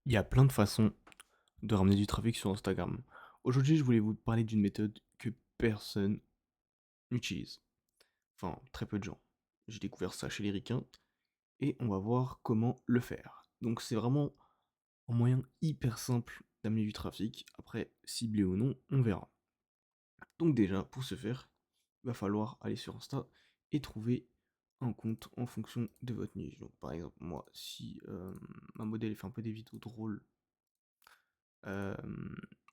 Il y a plein de façons de ramener du trafic sur Instagram. Aujourd'hui, je voulais vous parler d'une méthode que personne n'utilise. Enfin, très peu de gens. J'ai découvert ça chez les ricains et on va voir comment le faire. Donc c'est vraiment un moyen hyper simple d'amener du trafic. Après, ciblé ou non, on verra. Donc déjà, pour ce faire, il va falloir aller sur Insta et trouver un compte en fonction de votre niche. Donc par exemple, moi, si ma modèle fait un peu des vidéos drôles. Euh,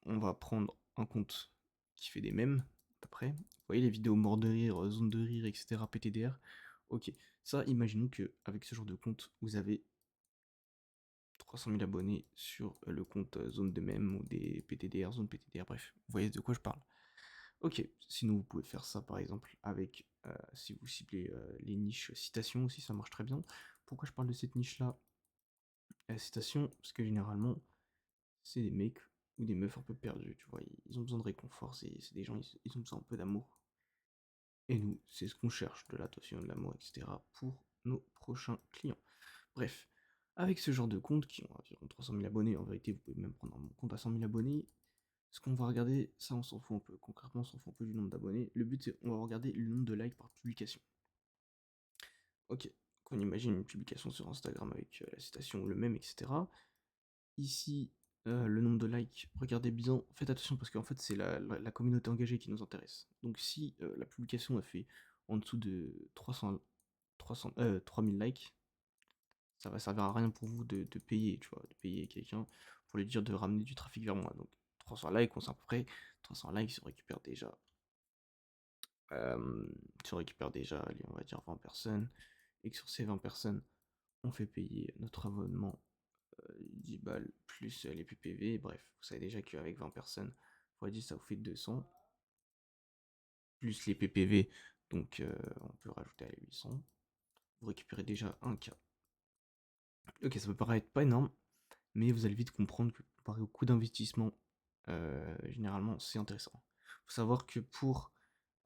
on va prendre un compte qui fait des mèmes, à peu près. Vous voyez les vidéos mort de rire, zone de rire, etc., PTDR. Ok, ça, imaginons que avec ce genre de compte, vous avez 300 000 abonnés sur le compte zone de mèmes ou des PTDR, zone PTDR, bref, vous voyez de quoi je parle. Ok, sinon vous pouvez faire ça par exemple avec, si vous ciblez les niches citations aussi, ça marche très bien. Pourquoi je parle de cette niche-là? Citation, parce que généralement, c'est des mecs ou des meufs un peu perdus, tu vois. Ils ont besoin de réconfort, c'est des gens, ils ont besoin un peu d'amour. Et nous, c'est ce qu'on cherche, de l'attention, de l'amour, etc. pour nos prochains clients. Bref, avec ce genre de compte qui ont environ 300 000 abonnés, en vérité, vous pouvez même prendre un compte à 100 000 abonnés. Ce qu'on va regarder, ça on s'en fout un peu. Concrètement, on s'en fout un peu du nombre d'abonnés. Le but, c'est on va regarder le nombre de likes par publication. Ok, qu'on imagine une publication sur Instagram avec la citation, le même, etc. Ici, le nombre de likes, regardez bien, faites attention parce qu'en fait c'est la communauté engagée qui nous intéresse. Donc si la publication a fait en dessous de 3000 likes, ça va servir à rien pour vous de payer, tu vois, de payer quelqu'un pour lui dire de ramener du trafic vers moi. Donc 300 likes, on sait à peu près, 300 likes, euh, on récupère déjà, allez, on va dire 20 personnes, et que sur ces 20 personnes, on fait payer notre abonnement 10 balles plus les PPV. Bref, vous savez déjà qu'avec 20 personnes, x 10, ça vous fait 200. Plus les PPV, donc on peut rajouter à les 800. Vous récupérez déjà un K. Ok, ça peut paraître pas énorme, mais vous allez vite comprendre que comparé au coût d'investissement, généralement, c'est intéressant. Faut savoir que pour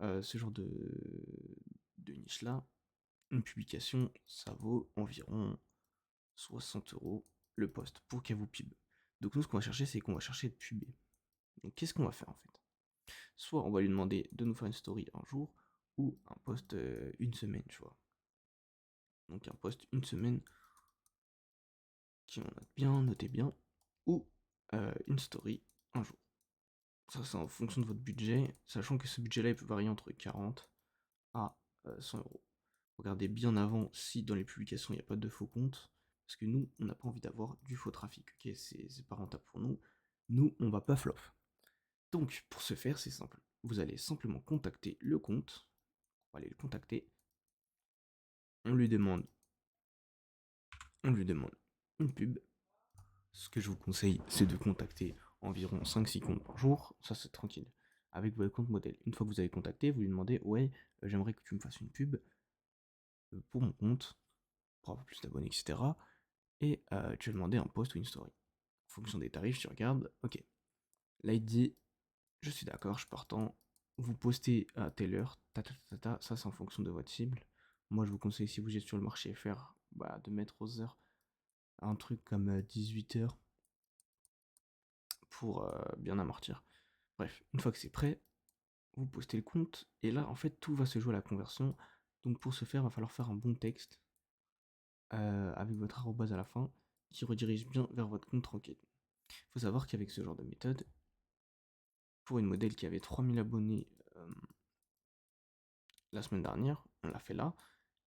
ce genre de niche-là, une publication, ça vaut environ 60 € le post pour qu'elle vous pub. Donc nous, ce qu'on va chercher, c'est qu'on va chercher de puber. Donc qu'est-ce qu'on va faire en fait? Soit on va lui demander de nous faire une story un jour, ou un post une semaine, tu vois. Donc un post une semaine qui on note bien, notez bien, ou une story un jour. Ça c'est en fonction de votre budget, sachant que ce budget-là il peut varier entre 40 à 100 €. Regardez bien avant si dans les publications il n'y a pas de faux comptes, parce que nous on n'a pas envie d'avoir du faux trafic, ok, c'est pas rentable pour nous. Nous on va pas flop. Donc pour ce faire c'est simple, vous allez simplement contacter le compte, on va aller le contacter, on lui demande, on lui demande une pub. Ce que je vous conseille, c'est de contacter environ 5-6 comptes par jour, ça c'est tranquille. Avec votre compte modèle. Une fois que vous avez contacté, vous lui demandez ouais, j'aimerais que tu me fasses une pub pour mon compte, pour avoir plus d'abonnés, etc. Et tu vas demander un post ou une story. En fonction des tarifs, tu regardes, ok. Là il te dit, je suis d'accord, je partant. Vous postez à telle heure, ça c'est en fonction de votre cible. Moi je vous conseille, si vous êtes sur le marché FR, bah, de mettre aux heures un truc comme 18 h pour bien amortir. Bref, une fois que c'est prêt, vous postez le compte, et là, en fait, tout va se jouer à la conversion. Donc pour ce faire, il va falloir faire un bon texte avec votre arrobase à la fin, qui redirige bien vers votre compte tranquille. Il faut savoir qu'avec ce genre de méthode, pour une modèle qui avait 3000 abonnés la semaine dernière, on l'a fait là,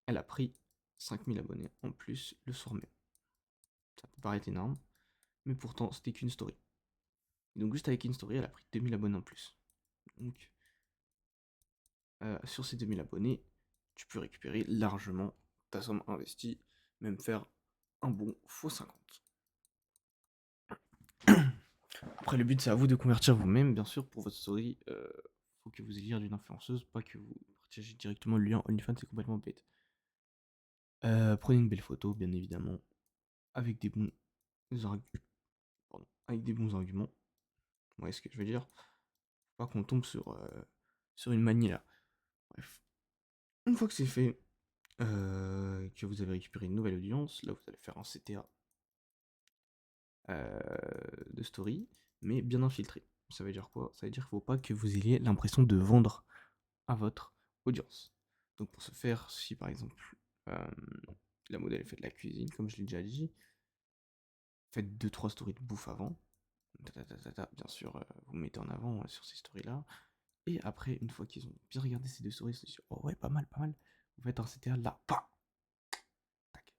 elle a pris 5000 abonnés en plus le soir même. Ça peut paraître énorme, mais pourtant, c'était qu'une story. Et donc juste avec une story, elle a pris 2000 abonnés en plus. Donc sur ces 2000 abonnés, tu peux récupérer largement ta somme investie, même faire un bon faux 50. Après, le but, c'est à vous de convertir vous-même, bien sûr, pour votre story. Faut que vous ayez l'air d'une influenceuse, pas que vous partagez directement le lien OnlyFans, c'est complètement bête. Prenez une belle photo, bien évidemment, avec des bons, avec des bons arguments. Vous voyez ce que je veux dire? Faut pas qu'on tombe sur une manie là. Bref. Une fois que c'est fait, que vous avez récupéré une nouvelle audience, là vous allez faire un CTA euh, de story, mais bien infiltré. Ça veut dire quoi? Ça veut dire qu'il ne faut pas que vous ayez l'impression de vendre à votre audience. Donc pour ce faire, si par exemple euh, la modèle fait de la cuisine, comme je l'ai déjà dit, faites deux trois stories de bouffe avant. Bien sûr, vous mettez en avant sur ces stories-là. Et après, une fois qu'ils ont bien regardé ces deux stories, ils se disent oh ouais, pas mal, pas mal. Vous faites un CTA là, pas. Tac.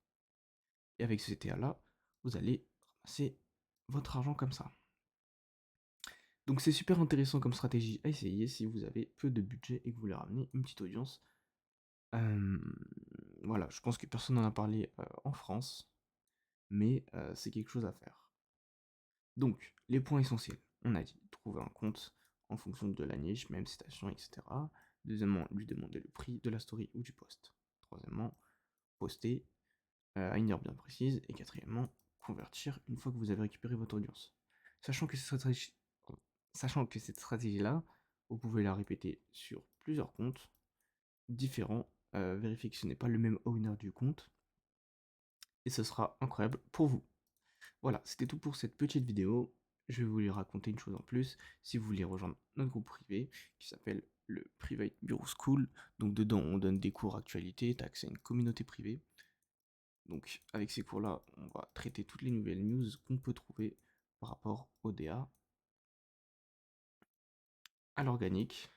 Et avec ce CTA là, vous allez ramasser votre argent comme ça. Donc c'est super intéressant comme stratégie à essayer si vous avez peu de budget et que vous voulez ramener une petite audience. Voilà, je pense que personne n'en a parlé en France, mais c'est quelque chose à faire. Donc, les points essentiels, on a dit, trouver un compte en fonction de la niche, même citation, etc. Deuxièmement, lui demander le prix de la story ou du post. Troisièmement, poster à une heure bien précise. Et quatrièmement, convertir une fois que vous avez récupéré votre audience. Sachant que cette stratégie-là, vous pouvez la répéter sur plusieurs comptes différents. Vérifiez que ce n'est pas le même owner du compte. Et ce sera incroyable pour vous. Voilà, c'était tout pour cette petite vidéo. Je vais vous raconter une chose en plus. Si vous voulez rejoindre notre groupe privé qui s'appelle le Private Bureau School, donc dedans on donne des cours actualité, tu as accès à une communauté privée. Donc avec ces cours-là, on va traiter toutes les nouvelles news qu'on peut trouver par rapport au DA, à l'organique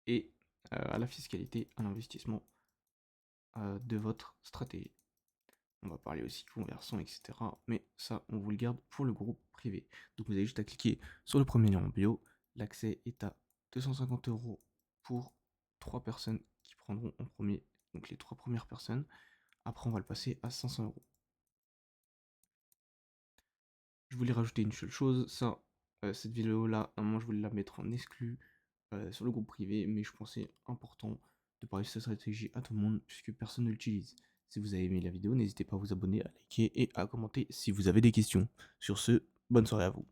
et à la fiscalité, à l'investissement de votre stratégie. On va parler aussi conversion, etc. Mais ça, on vous le garde pour le groupe privé. Donc vous avez juste à cliquer sur le premier lien en bio. L'accès est à 250 € pour 3 personnes qui prendront en premier. Donc les 3 premières personnes. Après, on va le passer à 500 €. Je voulais rajouter une seule chose. Ça, cette vidéo-là, à un moment, je voulais la mettre en exclu sur le groupe privé. Mais je pensais important de parler de cette stratégie à tout le monde puisque personne ne l'utilise. Si vous avez aimé la vidéo, n'hésitez pas à vous abonner, à liker et à commenter si vous avez des questions. Sur ce, bonne soirée à vous.